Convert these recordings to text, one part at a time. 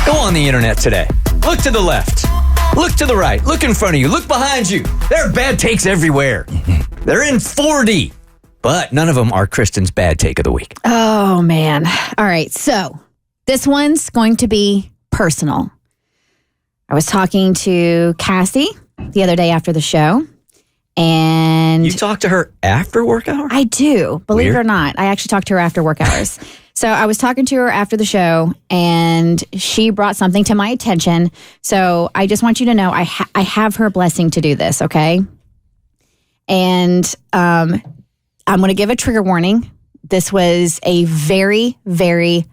Go on the internet today. Look to the left. Look to the right. Look in front of you. Look behind you. There are bad takes everywhere. They're in 4D. But none of them are Kristen's bad take of the week. Oh, man. All right. So this one's going to be personal. I was talking to Cassie the other day after the show. And you talk to her after work hours? I do. Believe Weird. it or not. I actually talked to her after work hours. So I was talking to her after the show, and she brought something to my attention. So I just want you to know I have her blessing to do this, okay? And I'm going to give a trigger warning. This was a very, very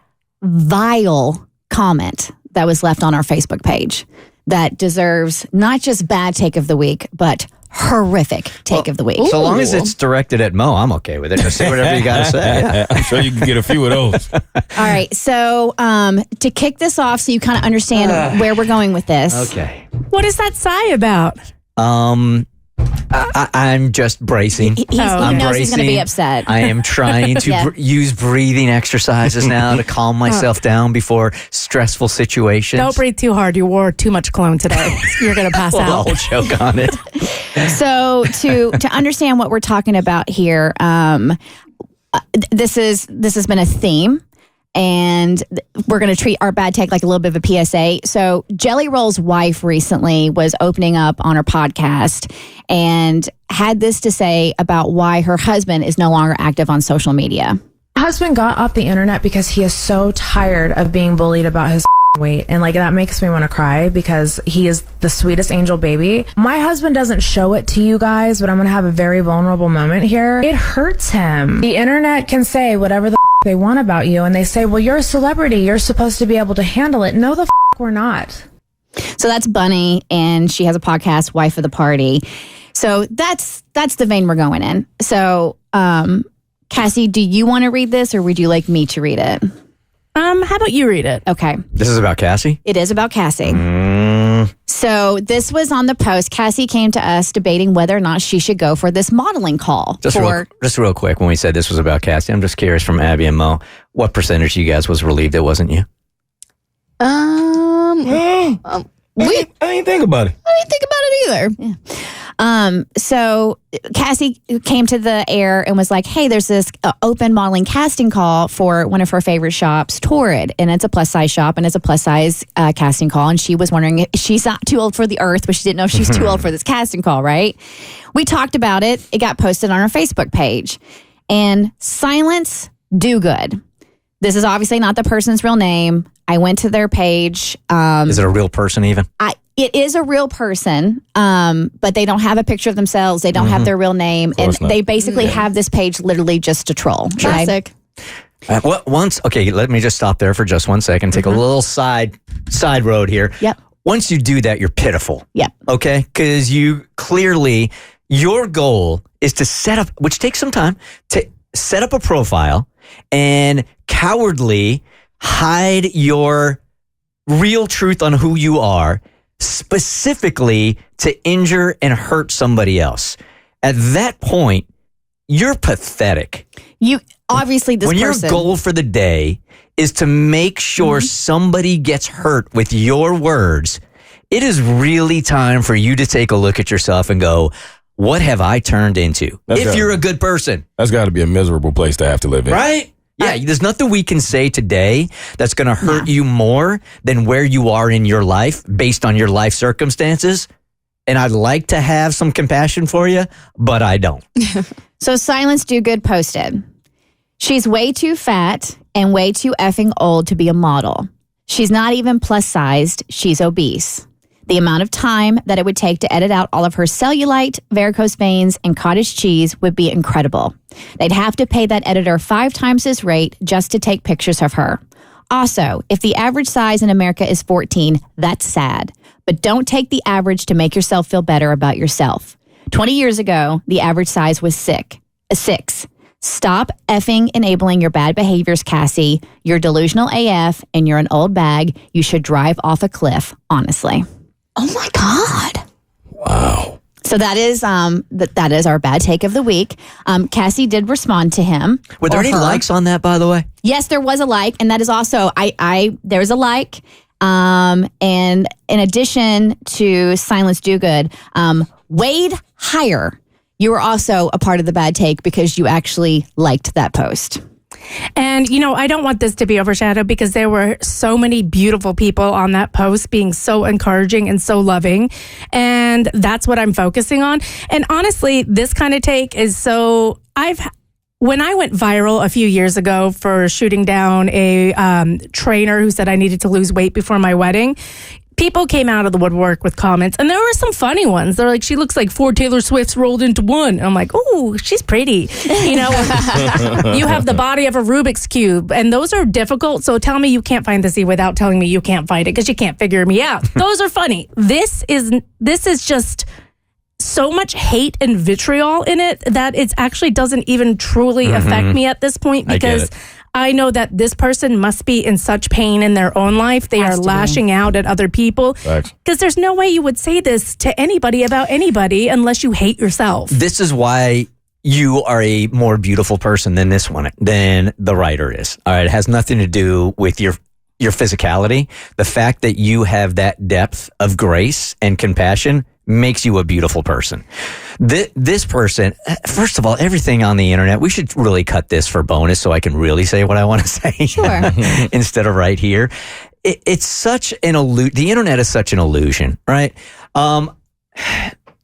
vile comment that was left on our Facebook page that deserves not just bad take of the week, but horrific take of the week. So long as it's directed at Mo, I'm okay with it. Just say whatever you got to say. Yeah. I'm sure you can get a few of those. All right. So to kick this off so you kind of understand where we're going with this. Okay. What is that sigh about? I'm just bracing. He knows he's going to be upset. I am trying to use breathing exercises now to calm myself down before stressful situations. Don't breathe too hard. You wore too much cologne today. You're going to pass out. I'll choke on it. So to understand what we're talking about here, this has been a theme. And we're going to treat our bad take like a little bit of a PSA. So Jelly Roll's wife recently was opening up on her podcast and had this to say about why her husband is no longer active on social media. My husband got off the internet because he is so tired of being bullied about his weight. And like that makes me want to cry because he is the sweetest angel baby. My husband doesn't show it to you guys, but I'm going to have a very vulnerable moment here. It hurts him. The internet can say whatever the they want about you, and they say, well, you're a celebrity, you're supposed to be able to handle it. No, the we're not. So that's Bunny, and she has a podcast, Wife of the Party. So that's the vein we're going in. So Cassie, do you want to read this, or would you like me to read it? How about you read it? Okay. This is about Cassie? It is about Cassie. So this was on the post. Cassie came to us debating whether or not she should go for this modeling call. Just real quick, when we said this was about Cassie, I'm just curious from Abby and Mo, what percentage of you guys was relieved it wasn't you? I didn't think about it. I didn't think about it either. Yeah. So Cassie came to the air and was like, hey, there's this open modeling casting call for one of her favorite shops, Torrid. And it's a plus size shop and it's a plus size casting call. And she was wondering if she's not too old for the earth, but she didn't know if she's too old for this casting call, right? We talked about it. It got posted on our Facebook page. And silence do good. This is obviously not the person's real name. I went to their page. Is it a real person even? It is a real person, but they don't have a picture of themselves. They don't have their real name. And they basically have this page literally just to troll. Classic. Okay, let me just stop there for just 1 second. Take a little side road here. Yep. Once you do that, you're pitiful. Yep. Okay? Because your goal is to set up, which takes some time, to set up a profile and cowardly hide your real truth on who you are, specifically to injure and hurt somebody else. At that point, you're pathetic. You obviously this when person. Your goal for the day is to make sure somebody gets hurt with your words, it is really time for you to take a look at yourself and go, what have I turned into? You're a good person. That's got to be a miserable place to have to live in. Right? Yeah, there's nothing we can say today that's going to hurt you more than where you are in your life based on your life circumstances. And I'd like to have some compassion for you, but I don't. So Silence Do Good posted, she's way too fat and way too effing old to be a model. She's not even plus sized. She's obese. The amount of time that it would take to edit out all of her cellulite, varicose veins, and cottage cheese would be incredible. They'd have to pay that editor 5 times his rate just to take pictures of her. Also, if the average size in America is 14, that's sad. But don't take the average to make yourself feel better about yourself. 20 years ago, the average size was 6. Stop effing enabling your bad behaviors, Cassie. You're delusional AF and you're an old bag. You should drive off a cliff, honestly. Oh my God. Wow. So that is that is our bad take of the week. Cassie did respond to him. Were there any likes on that, by the way? Yes, there was a like, and that is also there was a like. And in addition to Silence Do Good, Wade Hire, you were also a part of the bad take because you actually liked that post. And, I don't want this to be overshadowed because there were so many beautiful people on that post being so encouraging and so loving. And that's what I'm focusing on. And honestly, this kind of take is when I went viral a few years ago for shooting down a trainer who said I needed to lose weight before my wedding, people came out of the woodwork with comments, and there were some funny ones. They're like, she looks like 4 Taylor Swifts rolled into one. And I'm like, oh, she's pretty. You have the body of a Rubik's Cube, and those are difficult. So tell me you can't find the Z without telling me you can't find it because you can't figure me out. Those are funny. This is just so much hate and vitriol in it that it actually doesn't even truly affect me at this point because I know that this person must be in such pain in their own life. They are lashing out at other people because there's no way you would say this to anybody about anybody unless you hate yourself. This is why you are a more beautiful person than than the writer is. All right. It has nothing to do with your physicality. The fact that you have that depth of grace and compassion makes you a beautiful person. This person, first of all, everything on the internet, we should really cut this for bonus so I can really say what I want to say. Sure. Instead of right here. It's such an the internet is such an illusion, right?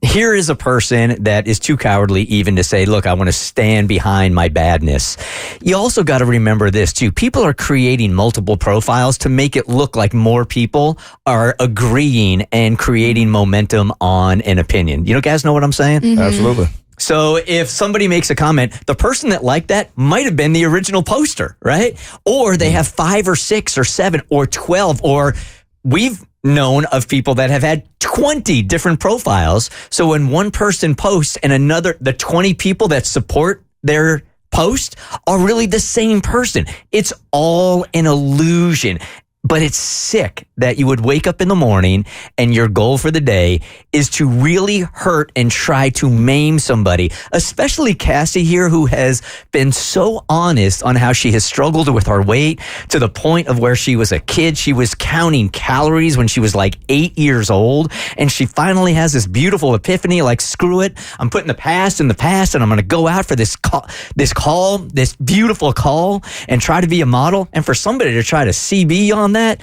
Here is a person that is too cowardly even to say, look, I want to stand behind my badness. You also got to remember this too. People are creating multiple profiles to make it look like more people are agreeing and creating momentum on an opinion. You guys know what I'm saying? Mm-hmm. Absolutely. So if somebody makes a comment, the person that liked that might have been the original poster, right? Or they have 5 or 6 or 7 or 12, or we've known of people that have had 20 different profiles. So when one person posts and the 20 people that support their post are really the same person. It's all an illusion. But it's sick that you would wake up in the morning and your goal for the day is to really hurt and try to maim somebody, especially Cassie here, who has been so honest on how she has struggled with her weight to the point of where she was a kid. She was counting calories when she was like 8 years old. And she finally has this beautiful epiphany, like, screw it. I'm putting the past in the past and I'm going to go out for this beautiful call and try to be a model. And for somebody to try to CB on that,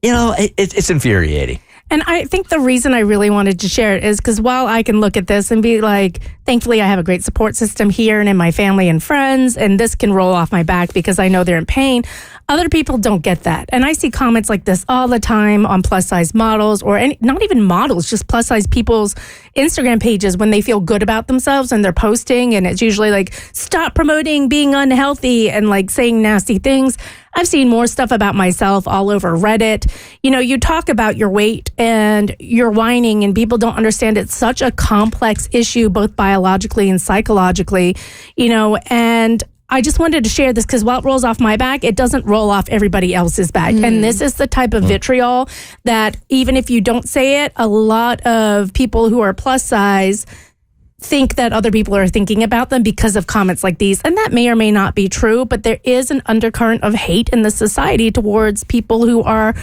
it's infuriating. And I think the reason I really wanted to share it is because while I can look at this and be like, thankfully I have a great support system here and in my family and friends, and this can roll off my back because I know they're in pain, other people don't get that. And I see comments like this all the time on plus size models, or not even models, just plus size people's Instagram pages when they feel good about themselves and they're posting, and it's usually like, stop promoting being unhealthy and like saying nasty things. I've seen more stuff about myself all over Reddit. You talk about your weight and you're whining, and people don't understand it's such a complex issue, both biologically and psychologically, and I just wanted to share this because while it rolls off my back, it doesn't roll off everybody else's back. And this is the type of vitriol that even if you don't say it, a lot of people who are plus size think that other people are thinking about them because of comments like these. And that may or may not be true, but there is an undercurrent of hate in the society towards people who are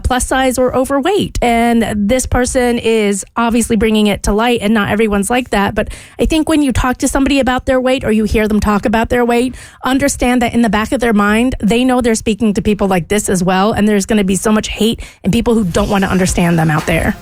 plus size or overweight. And this person is obviously bringing it to light, and not everyone's like that. But I think when you talk to somebody about their weight, or you hear them talk about their weight, understand that in the back of their mind, they know they're speaking to people like this as well. And there's going to be so much hate and people who don't want to understand them out there.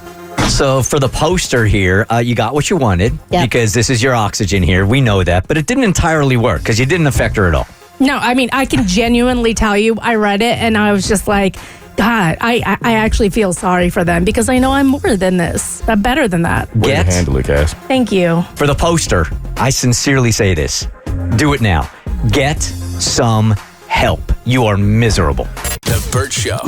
So for the poster here, you got what you wanted because this is your oxygen here. We know that, but it didn't entirely work because you didn't affect her at all. No, I mean, I can genuinely tell you, I read it and I was just like, God, I actually feel sorry for them because I know I'm more than this. I'm better than that. Way to handle it, Cass. Thank you. For the poster, I sincerely say this. Do it now. Get some help. You are miserable. The Bert Show.